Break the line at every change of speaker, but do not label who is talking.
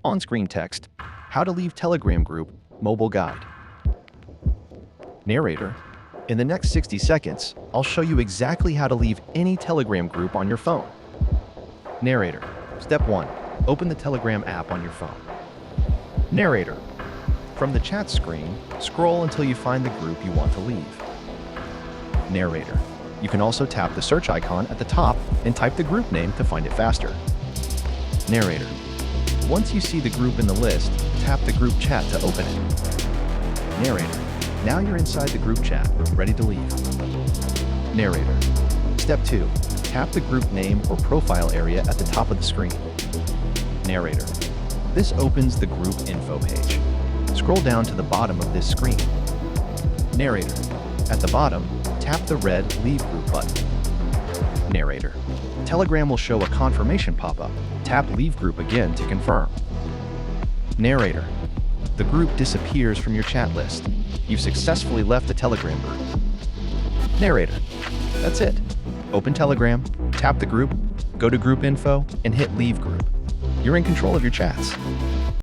On-screen text, how to leave Telegram group, mobile guide. Narrator, in the next 60 seconds, I'll show you exactly how to leave any Telegram group on your phone. Narrator, step 1, open the Telegram app on your phone. Narrator, from the chat screen, scroll until you find the group you want to leave. Narrator, you can also tap the search icon at the top and type the group name to find it faster. Narrator, once you see the group in the list, tap the group chat to open it. Narrator, now you're inside the group chat, ready to leave. Narrator, step 2, tap the group name or profile area at the top of the screen. Narrator, this opens the group info page. Scroll down to the bottom of this screen. Narrator, at the bottom, tap the red Leave Group button. Narrator, Telegram will show a confirmation pop-up. Tap Leave Group again to confirm. Narrator, the group disappears from your chat list. You've successfully left the Telegram group. Narrator, that's it. Open Telegram, tap the group, go to Group Info, and hit Leave Group. You're in control of your chats.